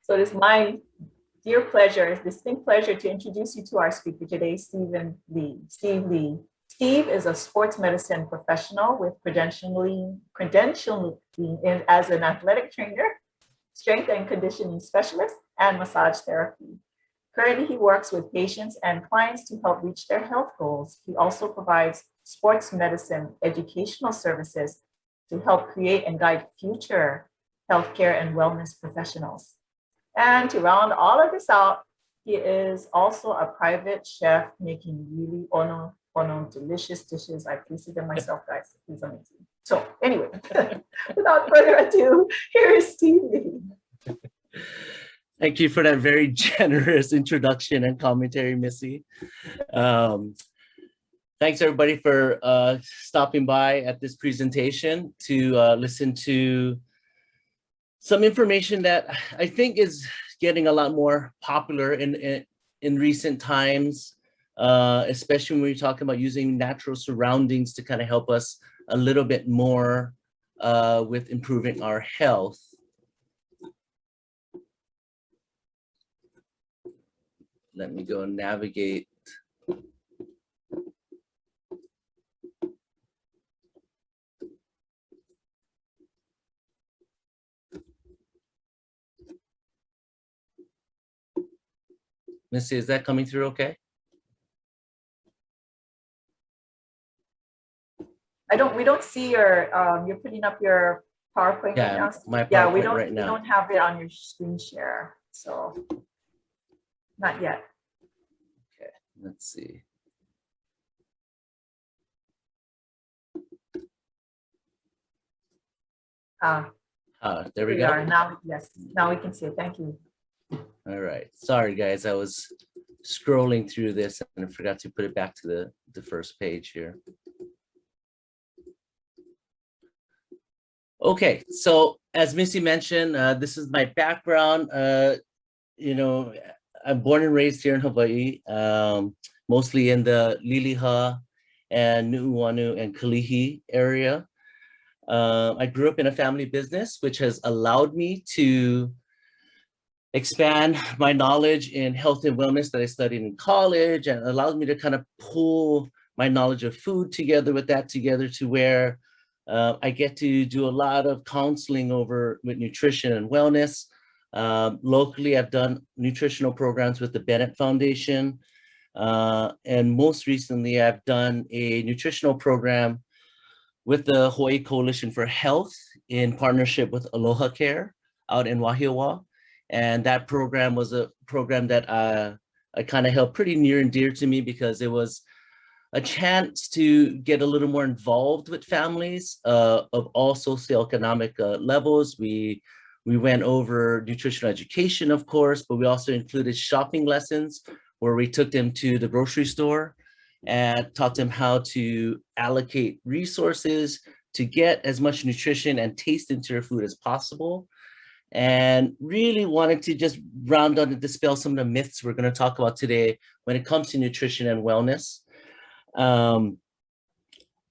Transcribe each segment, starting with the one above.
So it is my dear pleasure, distinct pleasure to introduce you to our speaker today, Stephen Lee. Steve Lee. Steve is a sports medicine professional with credentialing as an athletic trainer, strength and conditioning specialist, and massage therapy. Currently, he works with patients and clients to help reach their health goals. He also provides sports medicine educational services to help create and guide future healthcare and wellness professionals. And to round all of this out, he is also a private chef making really delicious dishes. I tasted them myself, guys. Please on YouTube. So anyway, without further ado, here is Steve Lee. Thank you for that very generous introduction and commentary, Missy. Thanks everybody for stopping by at this presentation to listen to some information that I think is getting a lot more popular in recent times, especially when we're talking about using natural surroundings to kind of help us a little bit more with improving our health. Let me go and navigate. Missy, is that coming through okay? We don't see your, you're putting up your PowerPoint right now. My PowerPoint right now. We don't have it on your screen share, so not yet. Okay, let's see. There we go. Now, yes, now we can see it. Thank you. All right. Sorry, guys. I was scrolling through this and I forgot to put it back to the first page here. Okay. So as Missy mentioned, this is my background. You know, I'm born and raised here in Hawaii, mostly in the Liliha and Nu'uanu and Kalihi area. I grew up in a family business, which has allowed me to expand my knowledge in health and wellness that I studied in college, and allowed me to kind of pull my knowledge of food together with that to where I get to do a lot of counseling with nutrition and wellness. Locally, I've done nutritional programs with the Bennett Foundation. And most recently, I've done a nutritional program with the Hawaii Coalition for Health in partnership with Aloha Care out in Wahiawa. And that program was a program that I kind of held pretty near and dear to me because it was a chance to get a little more involved with families of all socioeconomic levels. We went over nutritional education, of course, but we also included shopping lessons where we took them to the grocery store and taught them how to allocate resources to get as much nutrition and taste into their food as possible. And really wanted to just round out and dispel some of the myths we're going to talk about today when it comes to nutrition and wellness.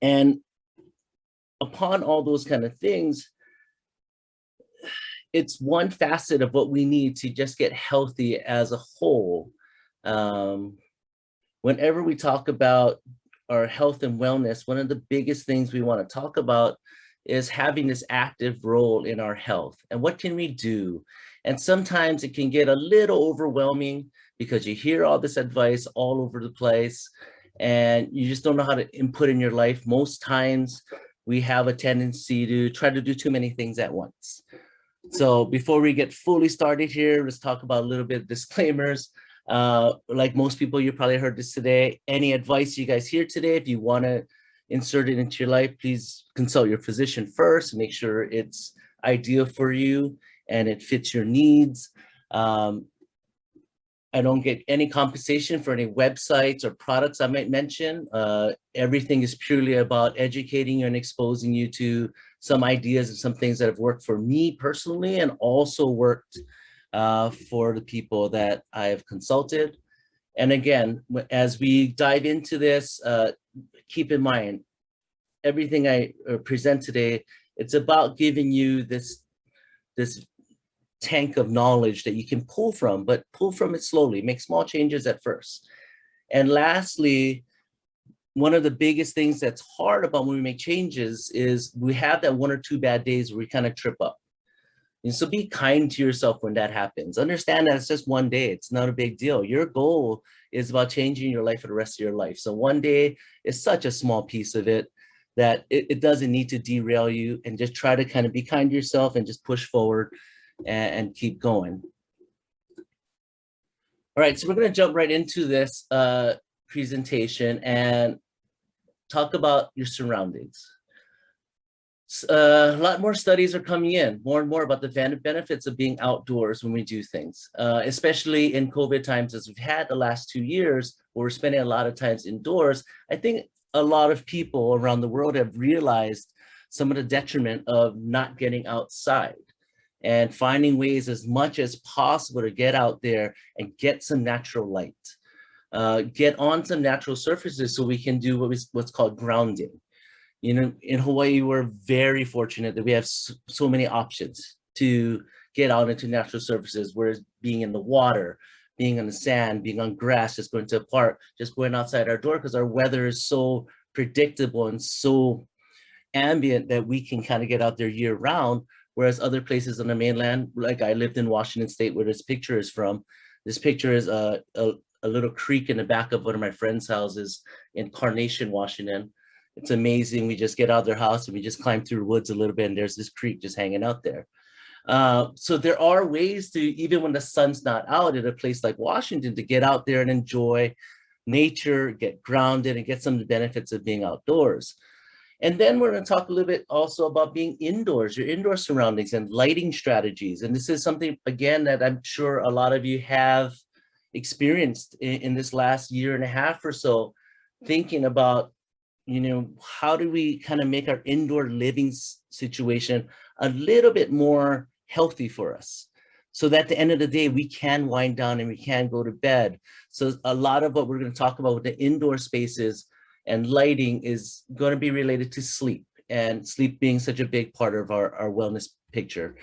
And upon all those kind of things, it's one facet of what we need to just get healthy as a whole. Whenever we talk about our health and wellness, one of the biggest things we want to talk about is having this active role in our health. And what can we do? And sometimes it can get a little overwhelming because you hear all this advice all over the place and you just don't know how to input in your life. Most times we have a tendency to try to do too many things at once. So before we get fully started here, let's talk about a little bit of disclaimers. Like most people, you probably heard this today. Any advice you guys hear today, if you want to insert it into your life, please consult your physician first, make sure it's ideal for you and it fits your needs. I don't get any compensation for any websites or products I might mention. Everything is purely about educating you and exposing you to some ideas and some things that have worked for me personally and also worked for the people that I have consulted. And again, as we dive into this, keep in mind, everything I present today, it's about giving you this tank of knowledge that you can pull from, but pull from it slowly, make small changes at first. And lastly, one of the biggest things that's hard about when we make changes is we have that 1 or 2 bad days where we kind of trip up. And so be kind to yourself when that happens. Understand that it's just one day. It's not a big deal. Your goal is about changing your life for the rest of your life. So one day is such a small piece of it that it doesn't need to derail you, and just try to kind of be kind to yourself and just push forward and keep going. All right, so we're going to jump right into this presentation and talk about your surroundings. A lot more studies are coming in, more and more, about the benefits of being outdoors when we do things, especially in COVID times, as we've had the last 2 years, where we're spending a lot of times indoors. I think a lot of people around the world have realized some of the detriment of not getting outside, and finding ways as much as possible to get out there and get some natural light, get on some natural surfaces so we can do what's called grounding. You know, in Hawaii, we're very fortunate that we have so many options to get out into natural surfaces, whereas being in the water, being on the sand, being on grass, just going to a park, just going outside our door, because our weather is so predictable and so ambient that we can kind of get out there year round. Whereas other places on the mainland, like I lived in Washington State, where this picture is from. This picture is a little creek in the back of one of my friends' houses in Carnation, Washington. It's amazing. We just get out of their house and we just climb through the woods a little bit, and there's this creek just hanging out there. So there are ways to, even when the sun's not out at a place like Washington, to get out there and enjoy nature, get grounded, and get some of the benefits of being outdoors. And then we're going to talk a little bit also about being indoors, your indoor surroundings and lighting strategies. And this is something, again, that I'm sure a lot of you have experienced in this last year and a half or so, thinking about, you know, how do we kind of make our indoor living situation a little bit more healthy for us, so that at the end of the day, we can wind down and we can go to bed. So a lot of what we're going to talk about with the indoor spaces and lighting is going to be related to sleep, and sleep being such a big part of our wellness picture.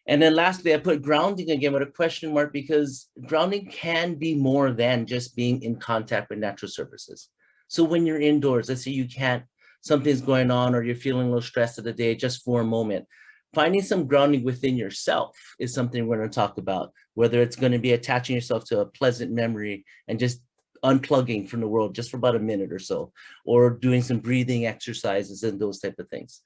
And then lastly, I put grounding again with a question mark, because grounding can be more than just being in contact with natural surfaces. So when you're indoors, let's say something's going on, or you're feeling a little stressed of the day, just for a moment, finding some grounding within yourself is something we're going to talk about, whether it's going to be attaching yourself to a pleasant memory and just unplugging from the world just for about a minute or so, or doing some breathing exercises and those type of things.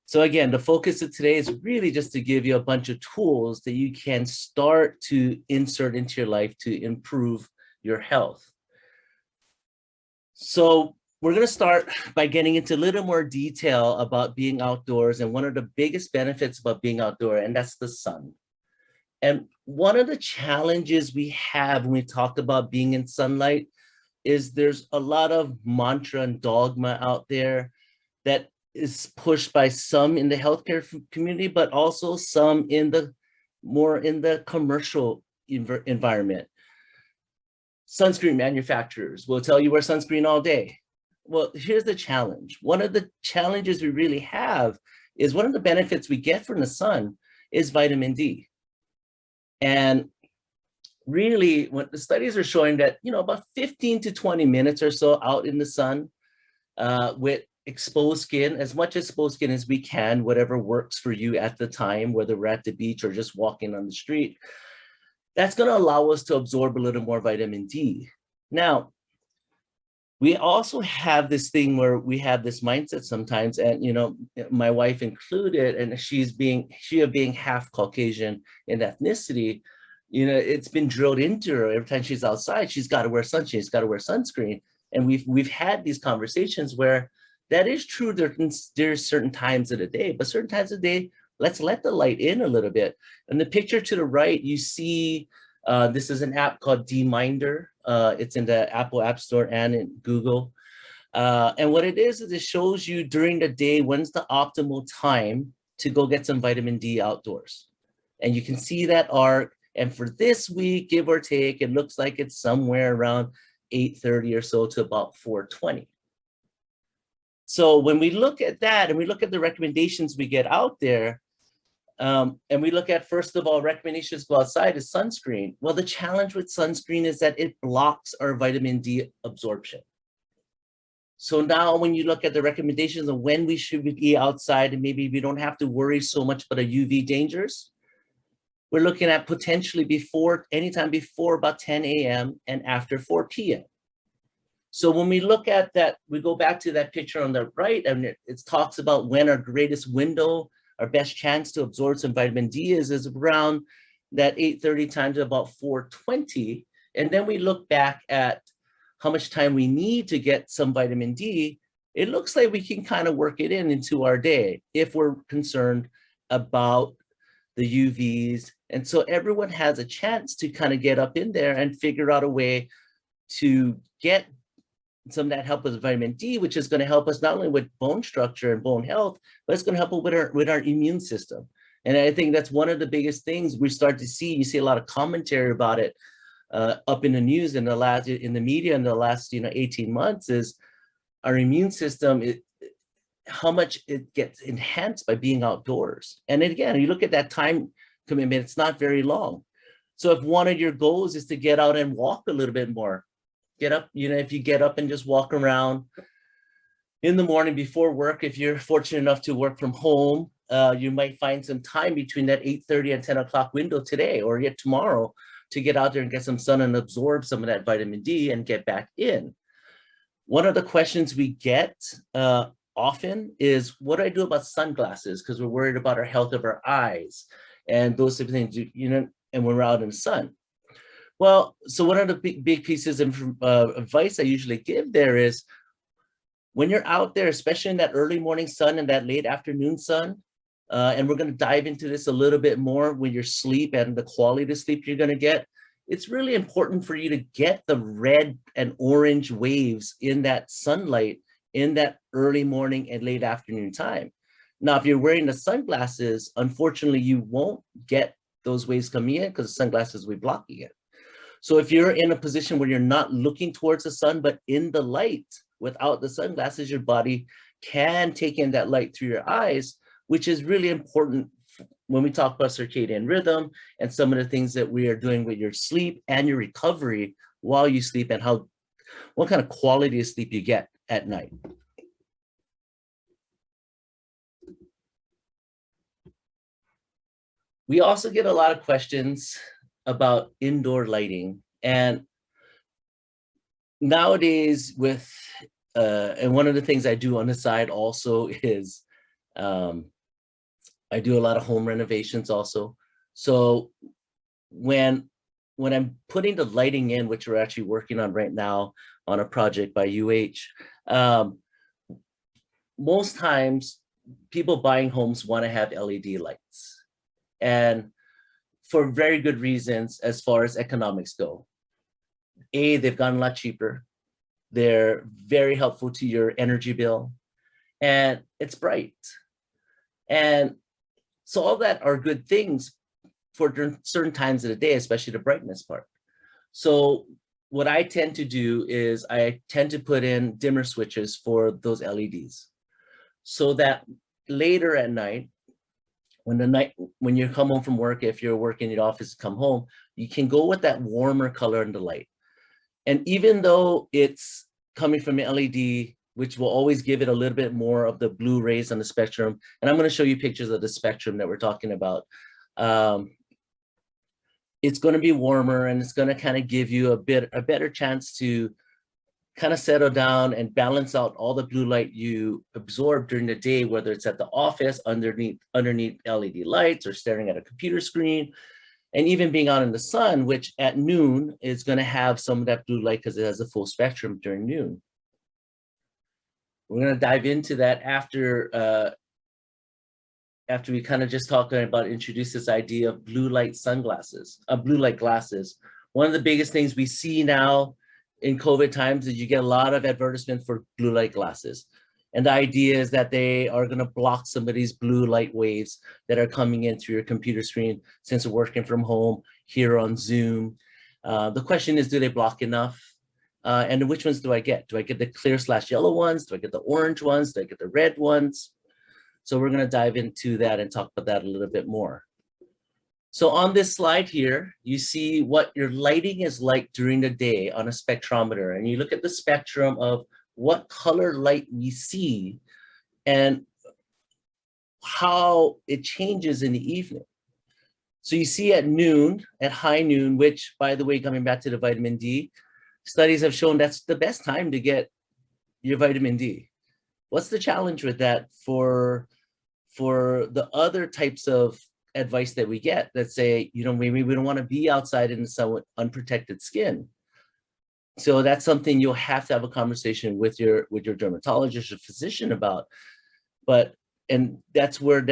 So again, the focus of today is really just to give you a bunch of tools that you can start to insert into your life to improve your health. So we're going to start by getting into a little more detail about being outdoors and one of the biggest benefits about being outdoor, and that's the sun. And one of the challenges we have when we talk about being in sunlight is there's a lot of mantra and dogma out there that is pushed by some in the healthcare community, but also some in the commercial environment. Sunscreen manufacturers will tell you wear sunscreen all day. Well, here's the challenge. One of the challenges we really have is one of the benefits we get from the sun is vitamin D. And really, what the studies are showing that, you know, about 15 to 20 minutes or so out in the sun with exposed skin, as much exposed skin as we can, whatever works for you at the time, whether we're at the beach or just walking on the street, that's going to allow us to absorb a little more vitamin D. Now, we also have this thing where we have this mindset sometimes, and, you know, my wife included, and she being half Caucasian in ethnicity, you know, it's been drilled into her every time she's outside, she's got to wear sunshine, she's got to wear sunscreen. And we've had these conversations where that is true. There's certain times of the day, but certain times of the day, let's let the light in a little bit. And the picture to the right, you see, this is an app called DMinder. It's in the Apple App Store and in Google. And what it is it shows you during the day when's the optimal time to go get some vitamin D outdoors. And you can see that arc. And for this week, give or take, it looks like it's somewhere around 8:30 or so to about 4:20. So when we look at that and we look at the recommendations we get out there, And we look at, first of all, recommendations go outside is sunscreen. Well, the challenge with sunscreen is that it blocks our vitamin D absorption. So now when you look at the recommendations of when we should be outside, and maybe we don't have to worry so much about the UV dangers, we're looking at potentially anytime before about 10 a.m. and after 4 p.m. So when we look at that, we go back to that picture on the right, and it talks about when our greatest window, our best chance to absorb some vitamin D is around that 8:30 time to about 4:20. And then we look back at how much time we need to get some vitamin D. It looks like we can kind of work it into our day if we're concerned about the UVs. And so everyone has a chance to kind of get up in there and figure out a way to get some of that help with vitamin D, which is going to help us not only with bone structure and bone health, but it's going to help with our immune system. And I think that's one of the biggest things we start to see. You see a lot of commentary about it up in the news in the media in the last 18 months, is our immune system, how much it gets enhanced by being outdoors. And again, you look at that time commitment, it's not very long. So if one of your goals is to get out and walk a little bit more, get up, if you get up and just walk around in the morning before work, if you're fortunate enough to work from home, you might find some time between that 8:30 and 10 o'clock window today or yet tomorrow to get out there and get some sun and absorb some of that vitamin D and get back in. One of the questions we get often is, what do I do about sunglasses? Because we're worried about our health of our eyes and those type of things, and when we're out in the sun. Well, so one of the big pieces of advice I usually give there is, when you're out there, especially in that early morning sun and that late afternoon sun, and we're going to dive into this a little bit more when your sleep and the quality of sleep you're going to get, it's really important for you to get the red and orange waves in that sunlight in that early morning and late afternoon time. Now, if you're wearing the sunglasses, unfortunately, you won't get those waves coming in because the sunglasses will be blocking it. So if you're in a position where you're not looking towards the sun, but in the light without the sunglasses, your body can take in that light through your eyes, which is really important when we talk about circadian rhythm and some of the things that we are doing with your sleep and your recovery while you sleep, and what kind of quality of sleep you get at night. We also get a lot of questions about indoor lighting. And nowadays and one of the things I do on the side also is I do a lot of home renovations also. So when I'm putting the lighting in, which we're actually working on right now on a project by UH, most times people buying homes want to have LED lights, and for very good reasons as far as economics go. They've gotten a lot cheaper. They're very helpful to your energy bill, and it's bright. And so all that are good things for certain times of the day, especially the brightness part. So what I tend to do is I tend to put in dimmer switches for those LEDs, so that later at night, when you come home from work, if you're working in the office, come home, you can go with that warmer color in the light. And even though it's coming from an LED, which will always give it a little bit more of the blue rays on the spectrum, and I'm going to show you pictures of the spectrum that we're talking about, it's going to be warmer, and it's going to kind of give you a better chance to kind of settle down and balance out all the blue light you absorb during the day, whether it's at the office, underneath LED lights, or staring at a computer screen, and even being out in the sun, which at noon is going to have some of that blue light because it has a full spectrum during noon. We're going to dive into that after we kind of just talking about introduce this idea of blue light glasses. One of the biggest things we see now in COVID times is you get a lot of advertisements for blue light glasses. And the idea is that they are going to block some of these blue light waves that are coming in through your computer screen since we're working from home here on Zoom. The question is, do they block enough? And which ones do I get? Do I get the clear/yellow ones? Do I get the orange ones? Do I get the red ones? So we're going to dive into that and talk about that a little bit more. So on this slide here, you see what your lighting is like during the day on a spectrometer. And you look at the spectrum of what color light we see and how it changes in the evening. So you see at noon, at high noon, which, by the way, coming back to the vitamin D, studies have shown that's the best time to get your vitamin D. What's the challenge with that for the other types of advice that we get that say, you know, maybe we don't want to be outside in the sun with unprotected skin? So that's something you'll have to have a conversation with your dermatologist or physician about. And that's where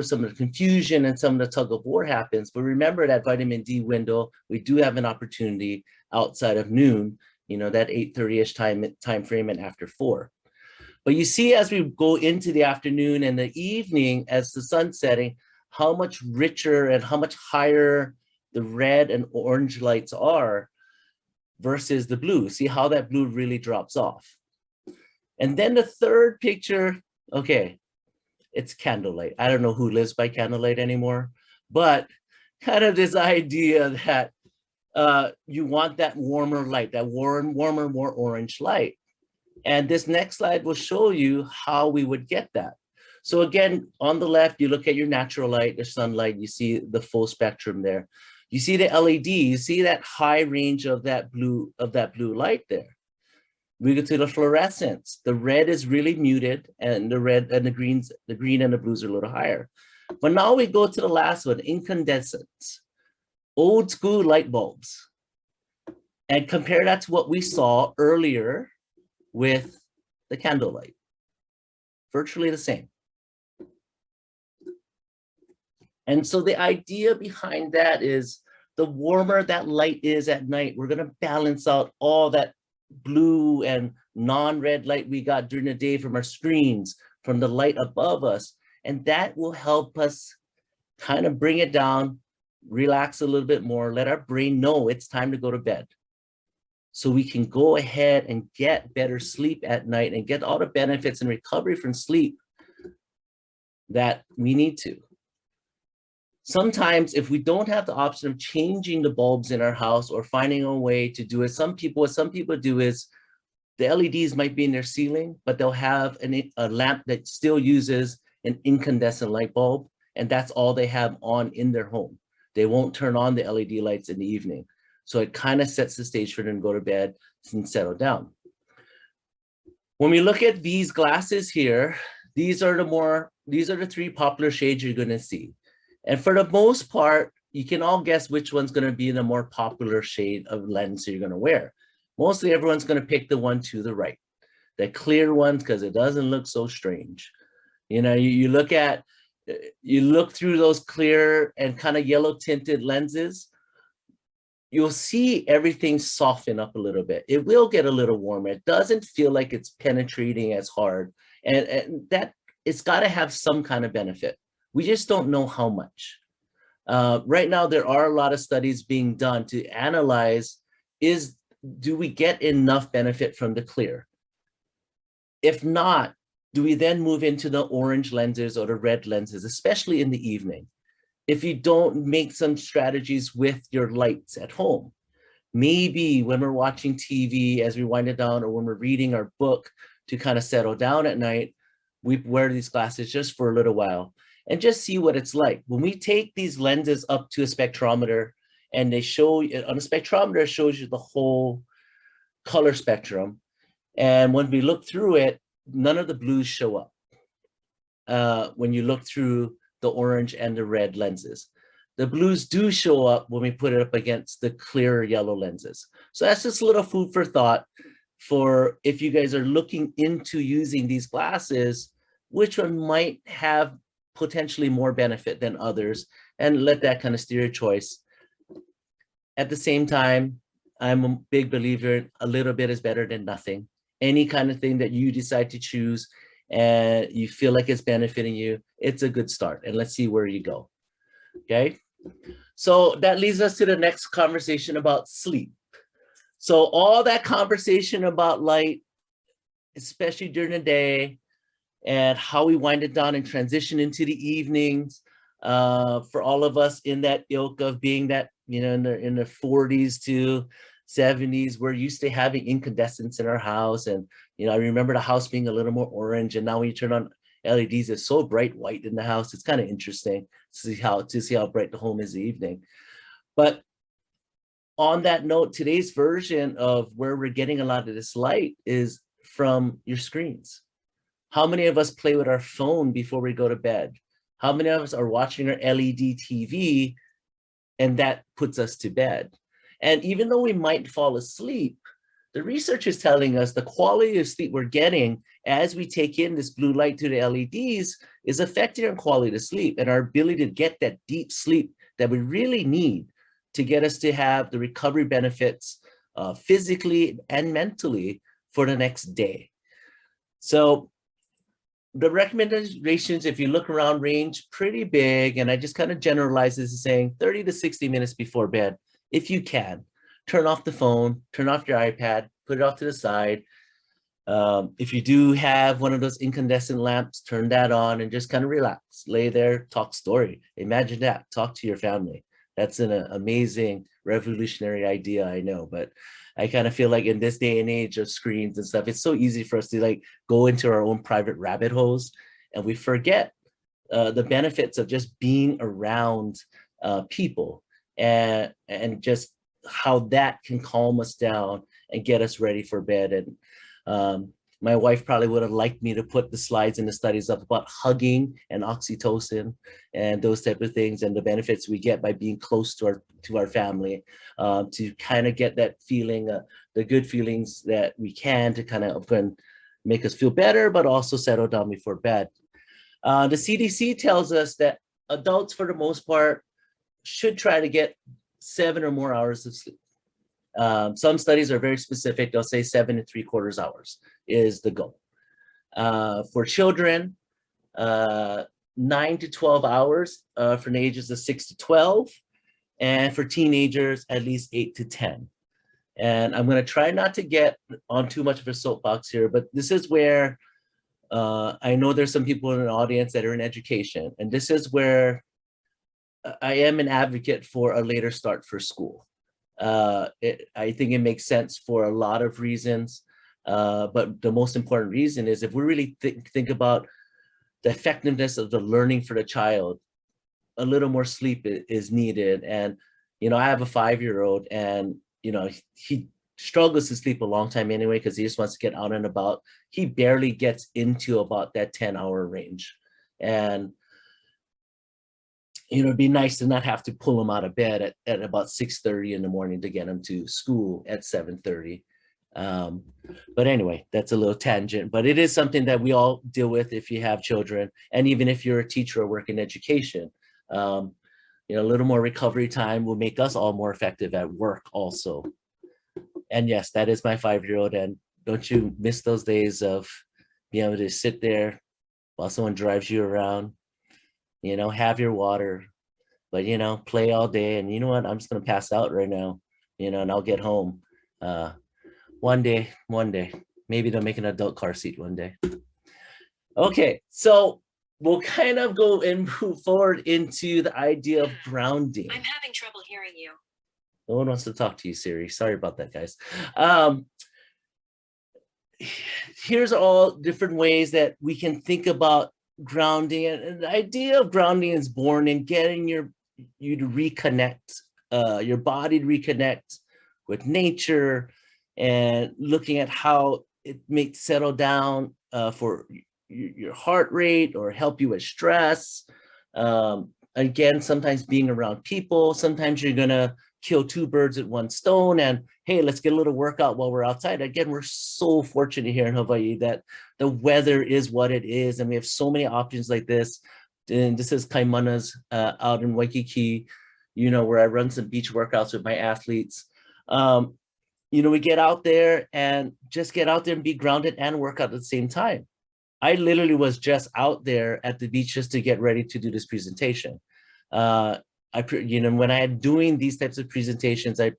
some of the confusion and some of the tug of war happens. But remember that vitamin D window, we do have an opportunity outside of noon, you know, that 8:30-ish time frame and after 4. But you see, as we go into the afternoon and the evening, as the sun's setting, how much richer and how much higher the red and orange lights are versus the blue. See how that blue really drops off. And then the third picture, okay, it's candlelight. I don't know who lives by candlelight anymore, but kind of this idea that you want that warmer light, that warmer, more orange light. And this next slide will show you how we would get that. So again, on the left, you look at your natural light, the sunlight, you see the full spectrum there. You see the LED, you see that high range of that blue light there. We go to the fluorescence. The red is really muted, and the red and the green and the blues are a little higher. But now we go to the last one, incandescence, old school light bulbs, and compare that to what we saw earlier with the candlelight. Virtually the same. And so the idea behind that is the warmer that light is at night, we're going to balance out all that blue and non-red light we got during the day from our screens, from the light above us. And that will help us kind of bring it down, relax a little bit more, let our brain know it's time to go to bed. So we can go ahead and get better sleep at night and get all the benefits and recovery from sleep that we need to. Sometimes if we don't have the option of changing the bulbs in our house or finding a way to do it, what some people do is the LEDs might be in their ceiling, but they'll have a lamp that still uses an incandescent light bulb, and that's all they have on in their home. They won't turn on the LED lights in the evening. So it kind of sets the stage for them to go to bed and settle down. When we look at these glasses here, these are the 3 popular shades you're going to see. And for the most part, you can all guess which one's going to be the more popular shade of lens you're going to wear. Mostly everyone's going to pick the one to the right, the clear one, because it doesn't look so strange. You know, you look through those clear and kind of yellow tinted lenses, you'll see everything soften up a little bit. It will get a little warmer. It doesn't feel like it's penetrating as hard. And that it's got to have some kind of benefit. We just don't know how much. Right now, there are a lot of studies being done to analyze, do we get enough benefit from the clear? If not, do we then move into the orange lenses or the red lenses, especially in the evening? If you don't make some strategies with your lights at home, maybe when we're watching TV as we wind it down, or when we're reading our book to kind of settle down at night, we wear these glasses just for a little while and just see what it's like. When we take these lenses up to a spectrometer and they show, on a spectrometer, it shows you the whole color spectrum. And when we look through it, none of the blues show up when you look through the orange and the red lenses. The blues do show up when we put it up against the clear yellow lenses. So that's just a little food for thought for if you guys are looking into using these glasses, which one might have potentially more benefit than others, and let that kind of steer your choice. At the same time, I'm a big believer, a little bit is better than nothing. Any kind of thing that you decide to choose and you feel like it's benefiting you, it's a good start. And let's see where you go. Okay. So that leads us to the next conversation about sleep. So all that conversation about light, especially during the day, and how we wind it down and transition into the evenings. For all of us in that ilk of being that, in the 40s to 70s, we're used to having incandescents in our house. And, I remember the house being a little more orange. And now when you turn on LEDs, it's so bright white in the house. It's kind of interesting to see how bright the home is in the evening. But on that note, today's version of where we're getting a lot of this light is from your screens. How many of us play with our phone before we go to bed? How many of us are watching our LED TV and that puts us to bed? And even though we might fall asleep, the research is telling us the quality of sleep we're getting as we take in this blue light to the LEDs is affecting our quality of sleep and our ability to get that deep sleep that we really need to get us to have the recovery benefits physically and mentally for the next day. So the recommendations, if you look around, range pretty big, and I just kind of generalize this as saying 30 to 60 minutes before bed, if you can. Turn off the phone, turn off your iPad, put it off to the side. If you do have one of those incandescent lamps, turn that on and just kind of relax, lay there, talk story. Imagine that, talk to your family. That's an amazing, revolutionary idea, I know, but I kind of feel like in this day and age of screens and stuff, it's so easy for us to like go into our own private rabbit holes and we forget the benefits of just being around people and just how that can calm us down and get us ready for bed. And my wife probably would have liked me to put the slides and the studies up about hugging and oxytocin and those type of things and the benefits we get by being close to our family, to kind of get that feeling, the good feelings that we can to kind of make us feel better, but also settle down before bed. The CDC tells us that adults, for the most part, should try to get 7 or more hours of sleep. Some studies are very specific. They'll say 7 3/4 hours is the goal. For children, 9 to 12 hours for the ages of 6 to 12. And for teenagers, at least 8 to 10. And I'm going to try not to get on too much of a soapbox here, but this is where I know there's some people in the audience that are in education. And this is where I am an advocate for a later start for school. I think it makes sense for a lot of reasons, but the most important reason is if we really think about the effectiveness of the learning for the child, a little more sleep is needed. And, I have a 5-year-old and, he struggles to sleep a long time anyway, because he just wants to get out and about. He barely gets into about that 10-hour range. And, it'd be nice to not have to pull him out of bed at about 6:30 in the morning to get him to school at 7:30. But anyway, that's a little tangent, but it is something that we all deal with if you have children. And even if you're a teacher or work in education, a little more recovery time will make us all more effective at work also. And yes, that is my 5-year-old. And don't you miss those days of being able to sit there while someone drives you around, have your water, but, play all day. And you know what, I'm just going to pass out right now, and I'll get home. One day, maybe they'll make an adult car seat one day. Okay, so we'll kind of go and move forward into the idea of grounding. I'm having trouble hearing you. No one wants to talk to you, Siri. Sorry about that, guys. Here's all different ways that we can think about grounding. And the idea of grounding is born in getting you to reconnect, your body to reconnect with nature, and looking at how it may settle down for your heart rate or help you with stress. Again, sometimes being around people, sometimes you're gonna kill 2 birds with 1 stone and hey, let's get a little workout while we're outside. Again, we're so fortunate here in Hawaii that the weather is what it is and we have so many options like this. And this is Kaimana's out in Waikiki, where I run some beach workouts with my athletes. We get out there and just get out there and be grounded and work out at the same time. I literally was just out there at the beach just to get ready to do this presentation. When I had doing these types of presentations, I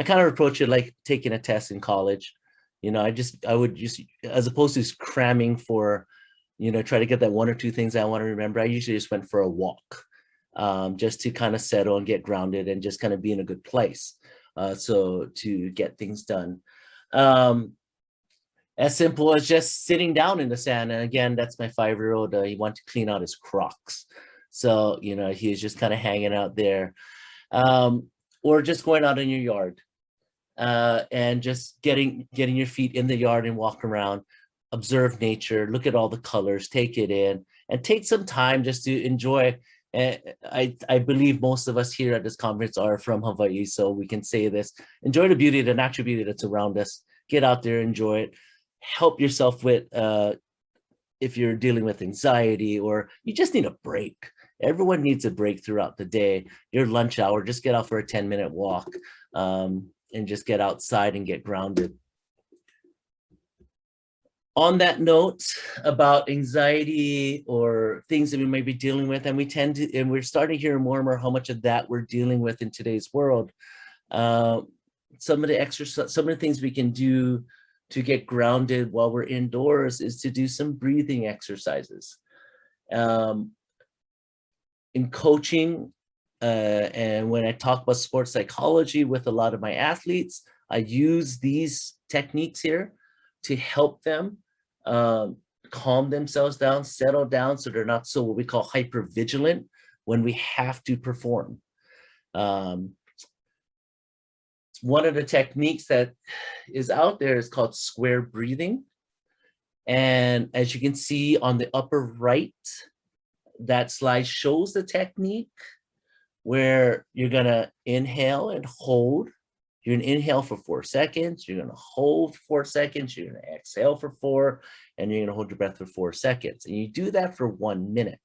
kind of approach it like taking a test in college. I would just, as opposed to cramming for try to get that one or two things I want to remember, I usually just went for a walk, just to kind of settle and get grounded and just kind of be in a good place. So to get things done. As simple as just sitting down in the sand. And again, that's my 5-year-old. He wanted to clean out his Crocs. So, he was just kind of hanging out there. Or just going out in your yard and just getting your feet in the yard and walk around, observe nature, look at all the colors, take it in, and take some time just to enjoy. And I believe most of us here at this conference are from Hawaii, so we can say this: enjoy the beauty, the natural beauty that's around us. Get out there, enjoy it. Help yourself with if you're dealing with anxiety or you just need a break. Everyone needs a break throughout the day. Your lunch hour, just get out for a 10-minute walk and just get outside and get grounded. On that note about anxiety or things that we may be dealing with, and we're starting to hear more and more how much of that we're dealing with in today's world. Some of the things we can do to get grounded while we're indoors is to do some breathing exercises. In coaching, and when I talk about sports psychology with a lot of my athletes, I use these techniques here to help them calm themselves down, settle down, so they're not so what we call hypervigilant when we have to perform. One of the techniques that is out there is called square breathing. And as you can see on the upper right, that slide shows the technique where you're gonna inhale and hold. You're gonna inhale for 4 seconds, you're gonna hold 4 seconds, you're gonna exhale for 4, and you're gonna hold your breath for 4 seconds. And you do that for 1 minute.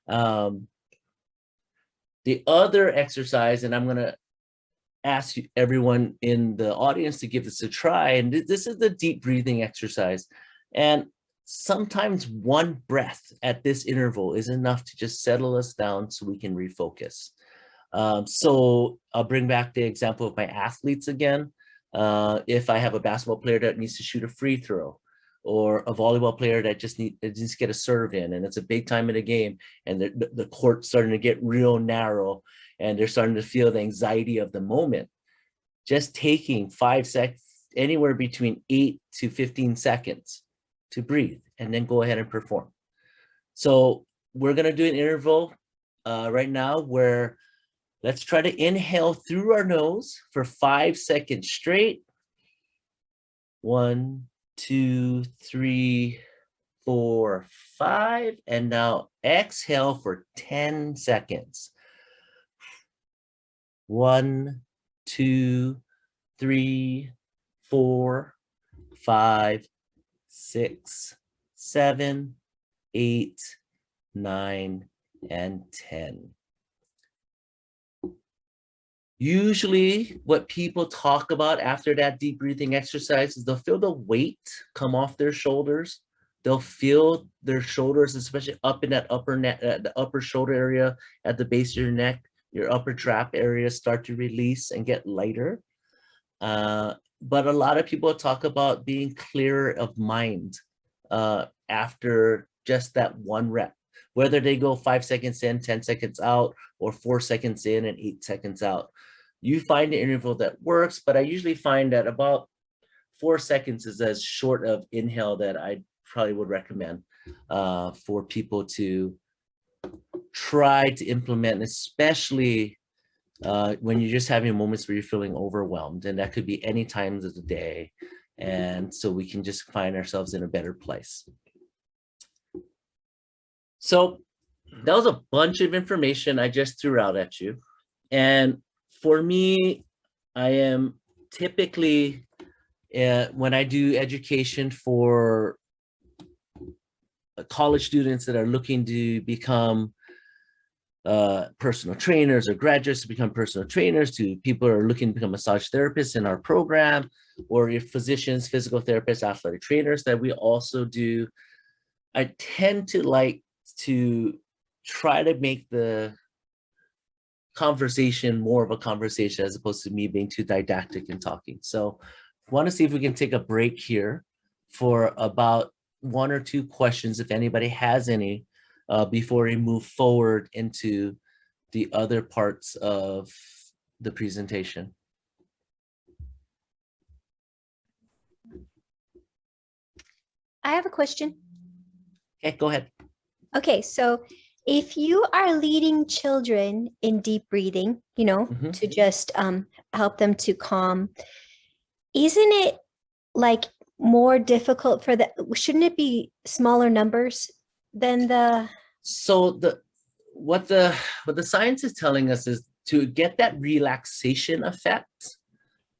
The other exercise, and I'm gonna ask everyone in the audience to give this a try, and this is the deep breathing exercise. And sometimes one breath at this interval is enough to just settle us down so we can refocus. So I'll bring back the example of my athletes again. If I have a basketball player that needs to shoot a free throw, or a volleyball player that just needs to get a serve in, and it's a big time in the game, and the court's starting to get real narrow, and they're starting to feel the anxiety of the moment, just taking 5 seconds, anywhere between 8 to 15 seconds to breathe, and then go ahead and perform. So we're gonna do an interval right now where let's try to inhale through our nose for 5 seconds straight. 1, 2, 3, 4, 5. And now exhale for 10 seconds. 1, 2, 3, 4, 5, 6, 7, 8, 9, and 10. Usually what people talk about after that deep breathing exercise is they'll feel the weight come off their shoulders. They'll feel their shoulders, especially up in that the upper shoulder area at the base of your neck, your upper trap area start to release and get lighter. But a lot of people talk about being clearer of mind after just that one rep, whether they go 5 seconds in, 10 seconds out, or 4 seconds in and 8 seconds out. You find the interval that works, but I usually find that about 4 seconds is as short of inhale that I probably would recommend for people to try to implement, especially when you're just having moments where you're feeling overwhelmed, and that could be any times of the day. And so we can just find ourselves in a better place. So that was a bunch of information I just threw out at you. And for me, I am typically, when I do education for college students that are looking to become personal trainers, or graduates to become personal trainers, to people who are looking to become massage therapists in our program, or your physicians, physical therapists, athletic trainers that we also do, I tend to like to try to make the conversation more of a conversation as opposed to me being too didactic and talking. So I want to see if we can take a break here for about one or two questions if anybody has any before we move forward into the other parts of the presentation. I have a question. Okay, go ahead. Okay, so if you are leading children in deep breathing, you know, Mhm. to just help them to calm, isn't it like more difficult for the, shouldn't it be smaller numbers than the, So what the science is telling us is to get that relaxation effect.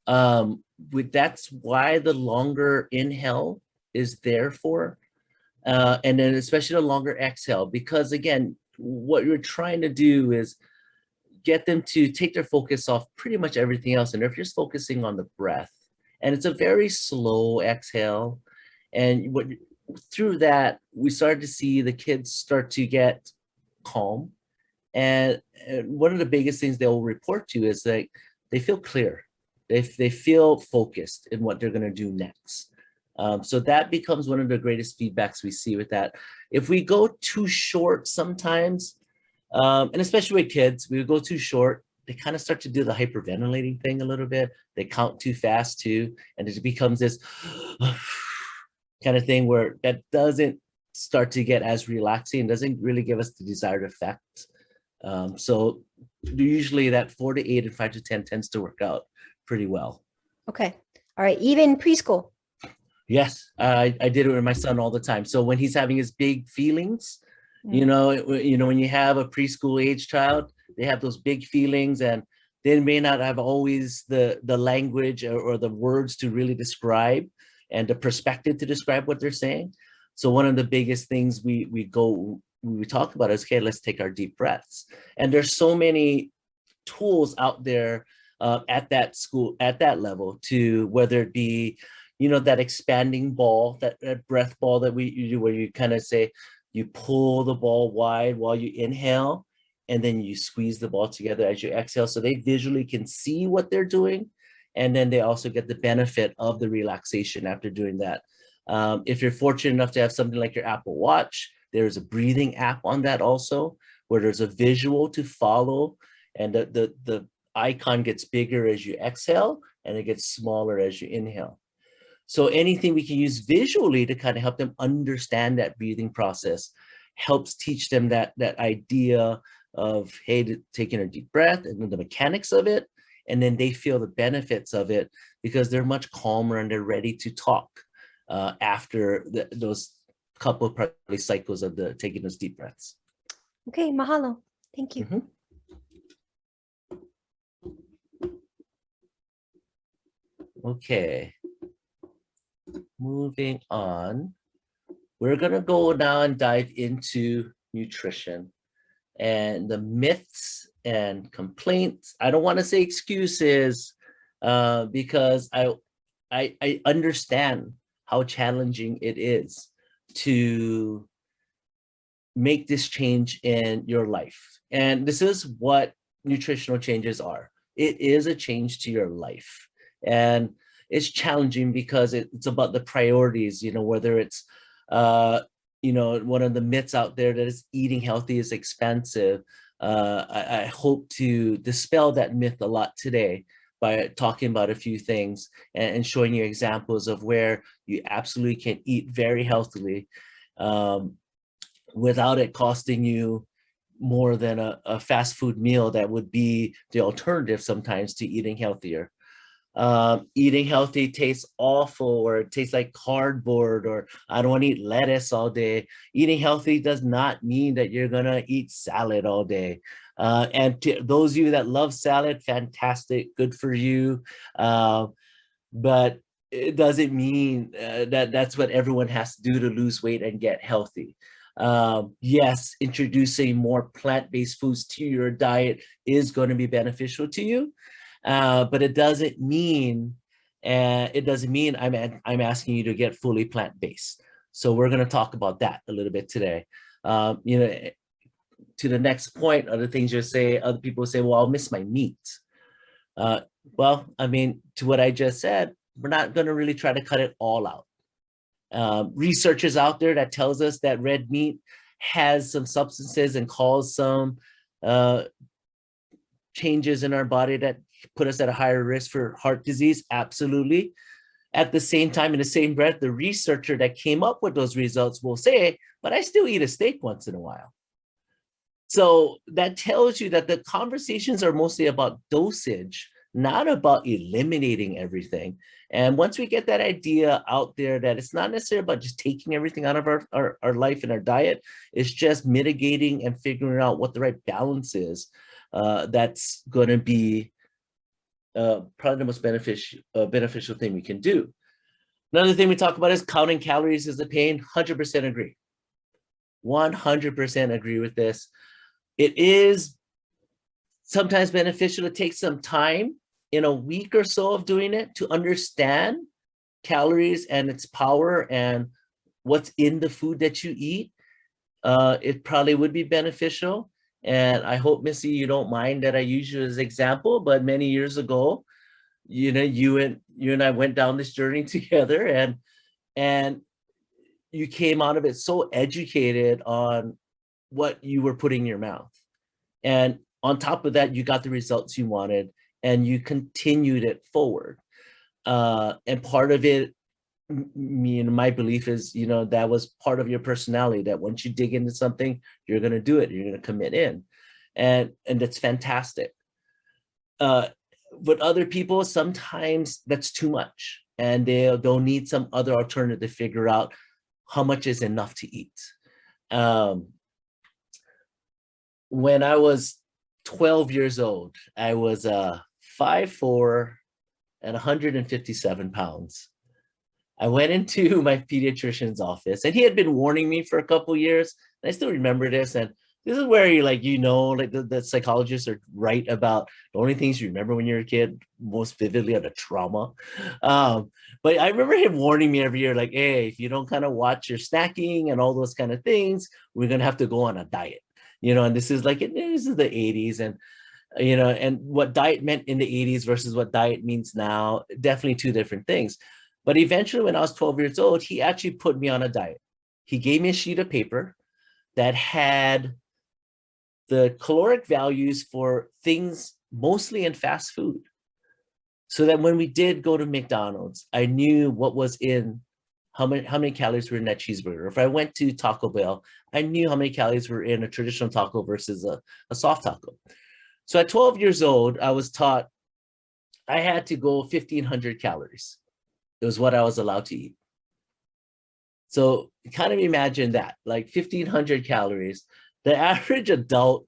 That's why the longer inhale is there for, and then especially the longer exhale, because again, what you're trying to do is get them to take their focus off pretty much everything else, and they're just focusing on the breath. And it's a very slow exhale, and through that we started to see the kids start to get calm. And one of the biggest things they'll report to is like they feel clear, they feel focused in what they're going to do next. So that becomes one of the greatest feedbacks we see with that. If we go too short sometimes, and especially with kids, we go too short, they kind of start to do the hyperventilating thing a little bit. They count too fast too, and it becomes this kind of thing where that doesn't start to get as relaxing, doesn't really give us the desired effect. So usually that 4 to 8 and 5 to 10 tends to work out pretty well. okay, all right, even preschool? Yes, I did it with my son all the time. So when he's having his big feelings, you know, when you have a preschool age child, they have those big feelings, and they may not have always the language or the words to really describe and the perspective to describe what they're saying. So one of the biggest things we talk about is, okay, let's take our deep breaths. And there's so many tools out there at that level, to whether it be, you know, that expanding ball, that breath ball that you do, where you kind of say, you pull the ball wide while you inhale, and then you squeeze the ball together as you exhale. So they visually can see what they're doing. And then they also get the benefit of the relaxation after doing that. If you're fortunate enough to have something like your Apple Watch, there's a breathing app on that also, where there's a visual to follow, and the icon gets bigger as you exhale, and it gets smaller as you inhale. So anything we can use visually to kind of help them understand that breathing process helps teach them that idea of, hey, taking a deep breath and the mechanics of it, and then they feel the benefits of it because they're much calmer and they're ready to talk after those couple of probably cycles of taking those deep breaths. Okay, mahalo. Thank you. Mm-hmm. Okay. Moving on, we're going to go now and dive into nutrition and the myths and complaints. I don't want to say excuses because I understand how challenging it is to make this change in your life. And this is what nutritional changes are. It is a change to your life. And it's challenging because it's about the priorities, you know, whether it's, you know, one of the myths out there that is eating healthy is expensive. I hope to dispel that myth a lot today by talking about a few things and showing you examples of where you absolutely can eat very healthily without it costing you more than a fast food meal that would be the alternative sometimes to eating healthier. Eating healthy tastes awful, or it tastes like cardboard, or I don't want to eat lettuce all day. Eating healthy does not mean that you're gonna eat salad all day. And to those of you that love salad, fantastic, good for you. But it doesn't mean that that's what everyone has to do to lose weight and get healthy. Yes, introducing more plant-based foods to your diet is going to be beneficial to you. But it doesn't mean I'm asking you to get fully plant-based. So we're going to talk about that a little bit today. You know, to the next point, other things you say, other people say, well, I'll miss my meat. Well, I mean, to what I just said, we're not going to really try to cut it all out. Research is out there that tells us that red meat has some substances and cause some changes in our body that put us at a higher risk for heart disease. Absolutely. At the same time, in the same breath, the researcher that came up with those results will say, but I still eat a steak once in a while. So that tells you that the conversations are mostly about dosage, not about eliminating everything. And once we get that idea out there that it's not necessarily about just taking everything out of our life and our diet, it's just mitigating and figuring out what the right balance is, that's going to be probably the most beneficial thing we can do. Another thing we talk about is counting calories is a pain. 100% agree. 100% agree with this. It is sometimes beneficial to take some time in a week or so of doing it to understand calories and its power and what's in the food that you eat. It probably would be beneficial. And I hope, Missy, you don't mind that I use you as an example, but many years ago, you know, you and I went down this journey together, and you came out of it so educated on what you were putting in your mouth. And on top of that, you got the results you wanted and you continued it forward. And part of it, my belief is, you know, that was part of your personality, that once you dig into something, you're going to do it, you're going to commit in. And that's fantastic. But other people, sometimes that's too much, and they'll need some other alternative to figure out how much is enough to eat. When I was 12 years old, I was 5'4" and 157 pounds. I went into my pediatrician's office, and he had been warning me for a couple years. And I still remember this. And this is where you like the psychologists are right about the only things you remember when you're a kid most vividly are the trauma. But I remember him warning me every year, like, hey, if you don't kind of watch your snacking and all those kind of things, we're going to have to go on a diet, you know. And this is the 80s, and you know, and what diet meant in the 80s versus what diet means now, definitely two different things. But eventually, when I was 12 years old, he actually put me on a diet. He gave me a sheet of paper that had the caloric values for things mostly in fast food, so that when we did go to McDonald's, I knew what was in, how many calories were in that cheeseburger. If I went to Taco Bell, I knew how many calories were in a traditional taco versus a soft taco. So at 12 years old, I was taught I had to go 1,500 calories. It was what I was allowed to eat. So kind of imagine that, like 1,500 calories. The average adult,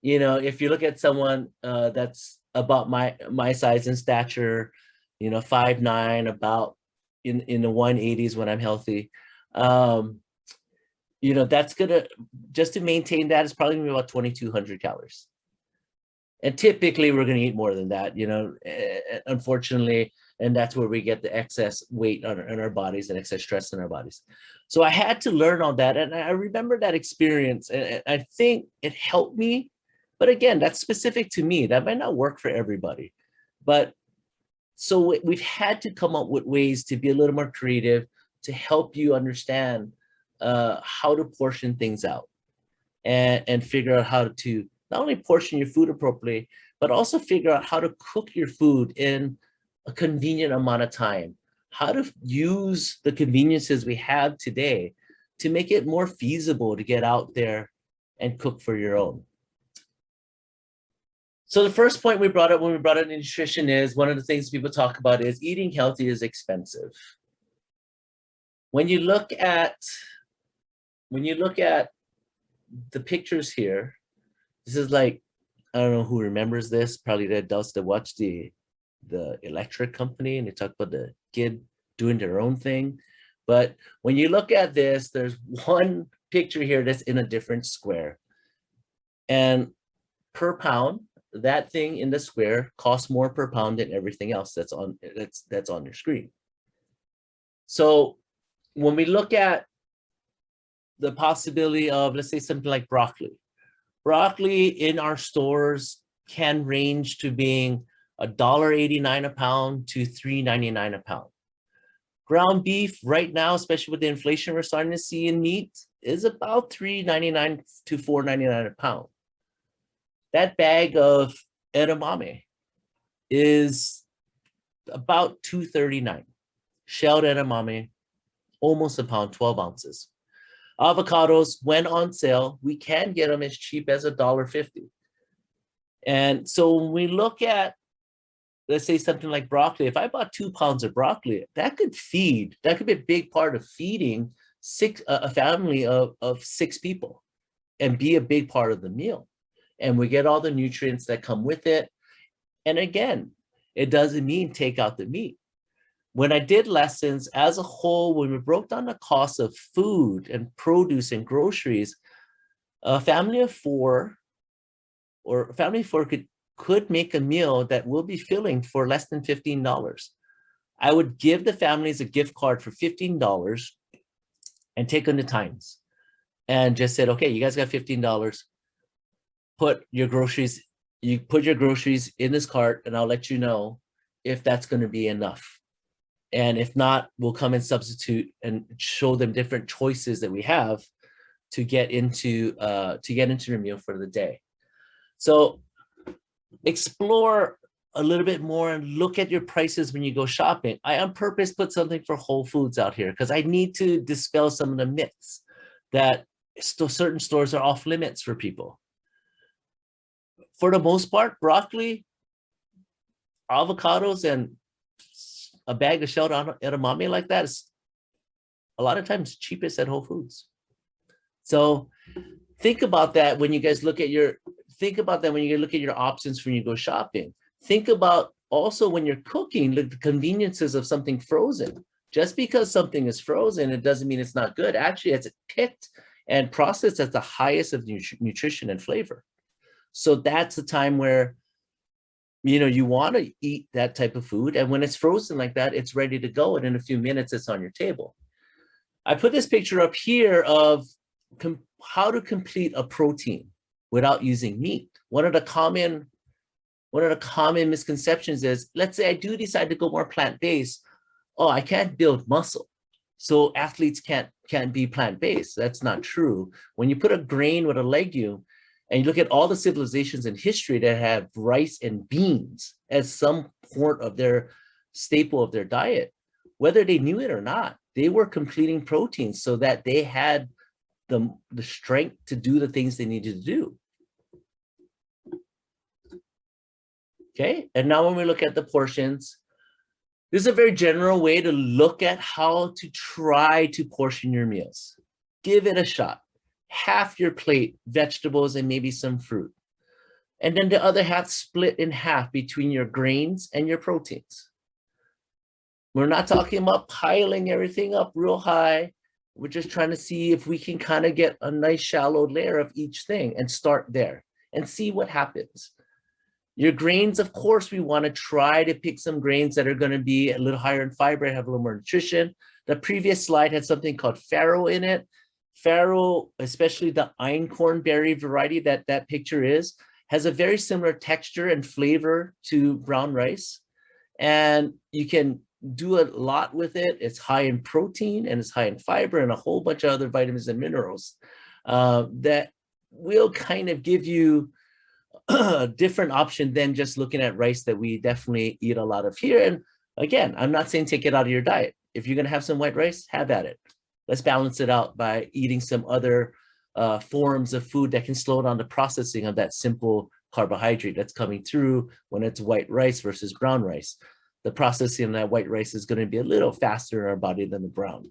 you know, if you look at someone that's about my size and stature, you know, 5'9", about in the 180s when I'm healthy, you know, that's gonna, just to maintain that, is probably gonna be about 2,200 calories. And typically we're gonna eat more than that, you know, unfortunately, and that's where we get the excess weight in our bodies and excess stress in our bodies. So I had to learn all that, and I remember that experience, and I think it helped me. But again, that's specific to me. That might not work for everybody. But so we've had to come up with ways to be a little more creative to help you understand how to portion things out, and figure out how to not only portion your food appropriately, but also figure out how to cook your food in a convenient amount of time, how to use the conveniences we have today to make it more feasible to get out there and cook for your own. So the first point we brought up when we brought up nutrition is, one of the things people talk about is eating healthy is expensive. When you look at the pictures here, this is like, I don't know who remembers this, probably the adults that watch the electric company, and they talk about the kid doing their own thing. But when you look at this, there's one picture here that's in a different square. And per pound, that thing in the square costs more per pound than everything else that's on your screen. So when we look at the possibility of, let's say, something like broccoli in our stores can range to being $1.89 a pound to $3.99 a pound. Ground beef right now, especially with the inflation we're starting to see in meat, is about $3.99 to $4.99 a pound. That bag of edamame is about $2.39. Shelled edamame, almost a pound, 12 ounces. Avocados, when on sale, we can get them as cheap as $1.50. And so when we look at, let's say something like broccoli, if I bought 2 pounds of broccoli, that could be a big part of feeding a family of 6 people and be a big part of the meal. And we get all the nutrients that come with it. And again, it doesn't mean take out the meat. When I did lessons as a whole, when we broke down the cost of food and produce and groceries, a family of 4 could make a meal that will be filling for less than $15. I would give the families a gift card for $15 and take them to Times and just said, okay, you guys got $15. Put your groceries in this cart and I'll let you know if that's going to be enough. And if not, we'll come and substitute and show them different choices that we have to get into the meal for the day. So explore a little bit more and look at your prices when you go shopping. I on purpose put something for Whole Foods out here because I need to dispel some of the myths that certain stores are off limits for people. For the most part, broccoli, avocados, and a bag of shelled edamame like that is a lot of times cheapest at Whole Foods. So think about that when you guys look at your options when you go shopping. Think about also when you're cooking, the conveniences of something frozen. Just because something is frozen, it doesn't mean it's not good. Actually, it's picked and processed at the highest of nutrition and flavor. So that's the time where you want to eat that type of food. And when it's frozen like that, it's ready to go. And in a few minutes, it's on your table. I put this picture up here of how to complete a protein without using meat. One of the common misconceptions is, let's say I do decide to go more plant-based. Oh, I can't build muscle. So athletes can't be plant-based. That's not true. When you put a grain with a legume, and you look at all the civilizations in history that have rice and beans as some part of their staple of their diet, whether they knew it or not, they were completing proteins so that they had the strength to do the things they needed to do. Okay, and now when we look at the portions, this is a very general way to look at how to try to portion your meals. Give it a shot. Half your plate, vegetables and maybe some fruit. And then the other half split in half between your grains and your proteins. We're not talking about piling everything up real high. We're just trying to see if we can kind of get a nice shallow layer of each thing and start there and see what happens. Your grains, of course, we want to try to pick some grains that are going to be a little higher in fiber, have a little more nutrition. The previous slide had something called farro in it. Farro, especially the einkorn berry variety that picture has a very similar texture and flavor to brown rice. And you can do a lot with it. It's high in protein and it's high in fiber and a whole bunch of other vitamins and minerals that will kind of give you a different option than just looking at rice that we definitely eat a lot of here. And again, I'm not saying take it out of your diet. If you're going to have some white rice, have at it. Let's balance it out by eating some other forms of food that can slow down the processing of that simple carbohydrate that's coming through when it's white rice versus brown rice. The processing of that white rice is going to be a little faster in our body than the brown.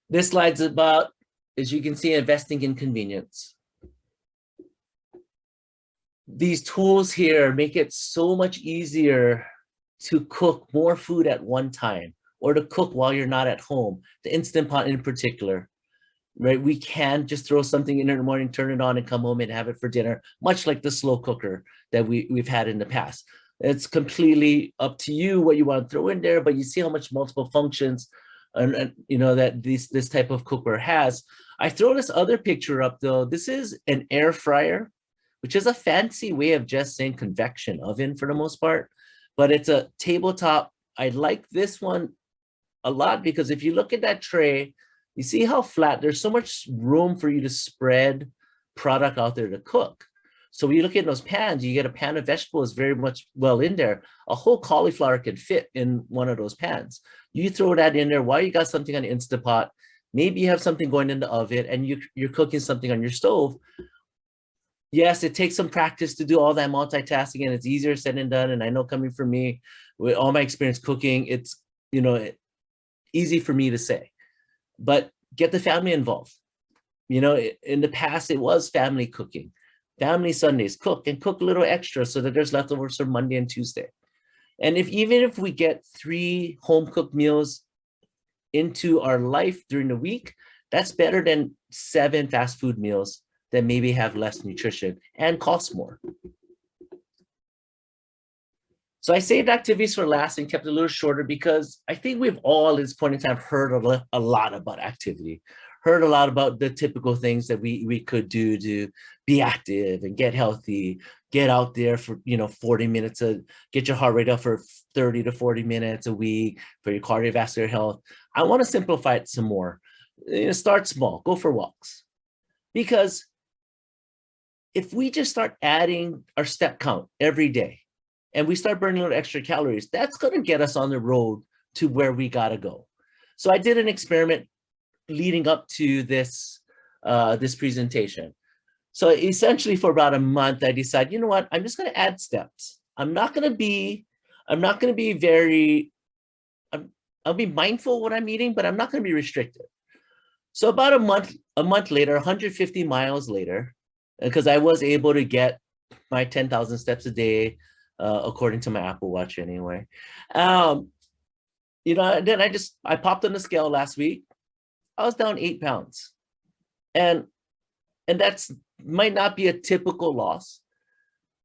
This slide's about, as you can see, investing in convenience. These tools here make it so much easier to cook more food at one time, or to cook while you're not at home. The Instant Pot in particular, right? We can just throw something in the morning, turn it on and come home and have it for dinner, much like the slow cooker that we've had in the past. It's completely up to you what you want to throw in there, but you see how much multiple functions and that this type of cookware has. I throw this other picture up though. This is an air fryer, which is a fancy way of just saying convection oven for the most part, but it's a tabletop I like this one a lot because if you look at that tray, you see how flat, there's so much room for you to spread product out there to cook. So when you look at those pans, you get a pan of vegetables very much well in there. A whole cauliflower could fit in one of those pans. You throw that in there while you got something on the Instapot. Maybe you have something going in the oven and you're cooking something on your stove. Yes, it takes some practice to do all that multitasking, and it's easier said than done. And I know coming from me, with all my experience cooking, it's, you know, easy for me to say, but get the family involved. You know, in the past, it was family cooking. Family Sundays, cook and cook a little extra so that there's leftovers for Monday and Tuesday. And even if we get 3 home cooked meals into our life during the week, that's better than 7 fast food meals that maybe have less nutrition and cost more. So I saved activities for last and kept it a little shorter because I think we've all at this point in time heard a lot about activity, heard a lot about the typical things that we could do to be active and get healthy, get out there for, 40 minutes, get your heart rate up for 30 to 40 minutes a week for your cardiovascular health. I want to simplify it some more. Start small, go for walks. Because if we just start adding our step count every day and we start burning a little extra calories, that's going to get us on the road to where we got to go. So I did an experiment leading up to this presentation. So essentially for about a month, I decided, you know what, I'm just going to add steps. I'll be mindful of what I'm eating, but I'm not going to be restricted. So about a month later, 150 miles later, because I was able to get my 10,000 steps a day, according to my Apple Watch anyway. Then I popped on the scale last week. I was down 8 pounds. And that's might not be a typical loss,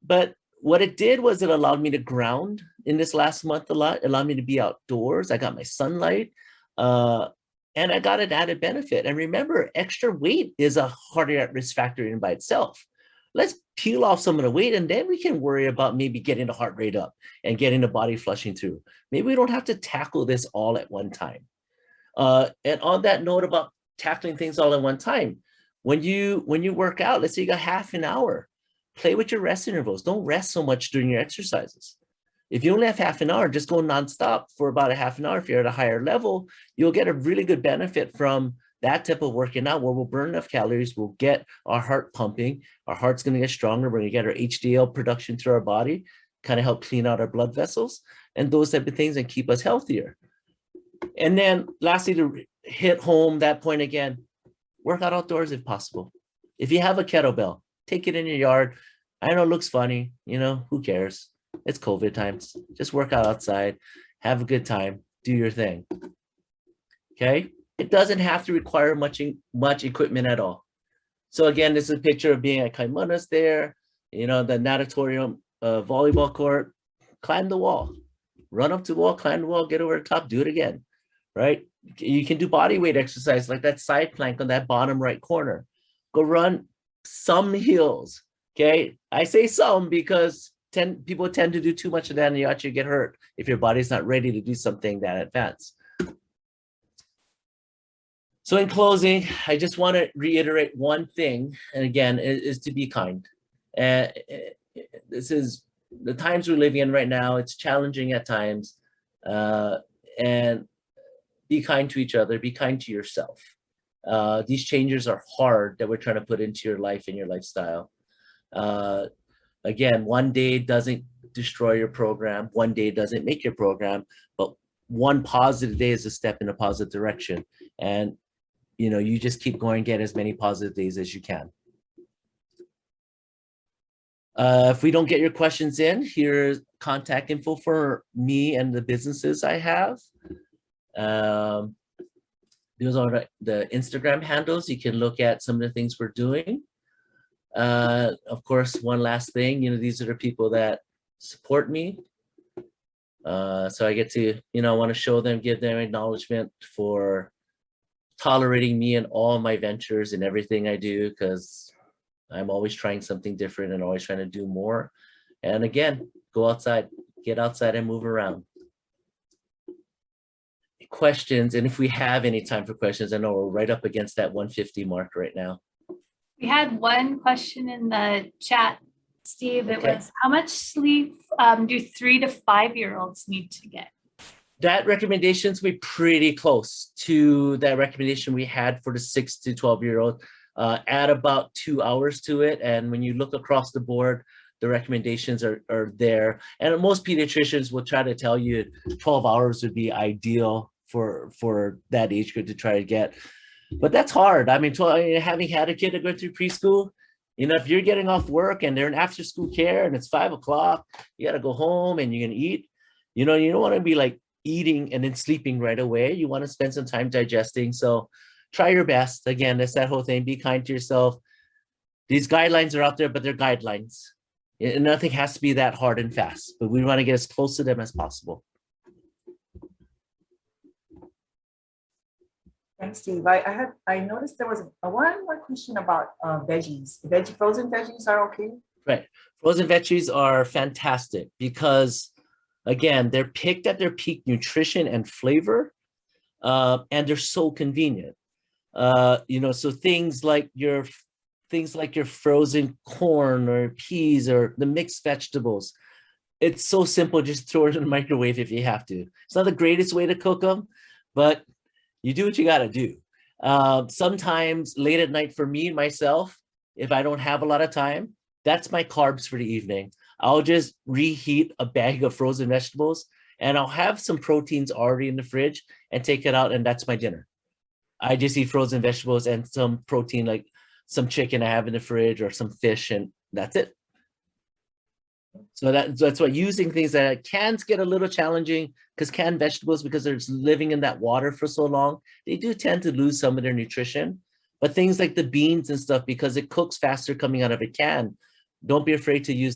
but what it did was it allowed me to ground in this last month a lot. It allowed me to be outdoors. I got my sunlight, and I got an added benefit. And remember, extra weight is a cardiac risk factor in by itself. Let's peel off some of the weight, and then we can worry about maybe getting the heart rate up and getting the body flushing through. Maybe we don't have to tackle this all at one time. And on that note about tackling things all at one time, when you work out, let's say you got half an hour, play with your rest intervals. Don't rest so much during your exercises. If you only have half an hour, just go nonstop for about a half an hour. If you're at a higher level, you'll get a really good benefit from that type of working out where we'll burn enough calories, we'll get our heart pumping, our heart's going to get stronger, we're going to get our HDL production through our body, kind of help clean out our blood vessels and those type of things and keep us healthier. And then lastly, to hit home that point again, work out outdoors if possible. If you have a kettlebell, take it in your yard. I know it looks funny, who cares? It's COVID times. Just work out outside, have a good time, do your thing. Okay? It doesn't have to require much equipment at all. So again, this is a picture of being at Kaimanas there, the natatorium volleyball court. Climb the wall, run up to the wall, climb the wall, get over the top, do it again, right? You can do body weight exercise like that side plank on that bottom right corner. Go run some hills, okay? I say some because people tend to do too much of that and you actually get hurt if your body's not ready to do something that advanced. So in closing, I just want to reiterate one thing, and again, is to be kind. This is the times we're living in right now. It's challenging at times, and be kind to each other, be kind to yourself. These changes are hard that we're trying to put into your life and your lifestyle. Again, one day doesn't destroy your program. One day doesn't make your program, but one positive day is a step in a positive direction. And you just keep going, get as many positive days as you can. If we don't get your questions in, here's contact info for me and the businesses I have. Those are the Instagram handles. You can look at some of the things we're doing. Of course, one last thing, these are the people that support me. So I get to, want to show them, give them acknowledgement for tolerating me and all my ventures and everything I do, because I'm always trying something different and always trying to do more. And again, go outside, get outside and move around. questions, and if we have any time for questions. I know we're right up against that 150 mark right now. We had one question in the chat, Steve. It Okay. was, how much sleep do 3 to 5-year-olds need to get? That recommendations be pretty close to that recommendation we had for the 6 to 12-year-old. Add about 2 hours to it, and when you look across the board, the recommendations are there. And most pediatricians will try to tell you 12 hours would be ideal for that age group to try to get. But that's hard. I mean, having had a kid to go through preschool, you know, if you're getting off work and they're in after school care and it's 5 o'clock, you got to go home and you're going to eat, you know, you don't want to be like eating and then sleeping right away. You want to spend some time digesting. So try your best. Again, that's that whole thing. Be kind to yourself. These guidelines are out there, but they're guidelines. And nothing has to be that hard and fast, but we want to get as close to them as possible. Thanks, Steve. I noticed there was one more question about veggies. Frozen veggies are okay? Right. Frozen veggies are fantastic because, again, they're picked at their peak nutrition and flavor, and they're so convenient. You know, so things like your frozen corn or peas or the mixed vegetables, it's so simple. Just throw it in the microwave if you have to. It's not the greatest way to cook them, but you do what you got to do. Sometimes late at night for me, myself, if I don't have a lot of time, that's my carbs for the evening. I'll just reheat a bag of frozen vegetables and I'll have some proteins already in the fridge and take it out, and that's my dinner. I just eat frozen vegetables and some protein, like some chicken I have in the fridge or some fish, and that's it. So that's why using things that cans get a little challenging, because canned vegetables, because they're living in that water for so long, they do tend to lose some of their nutrition. But things like the beans and stuff, because it cooks faster coming out of a can, don't be afraid to use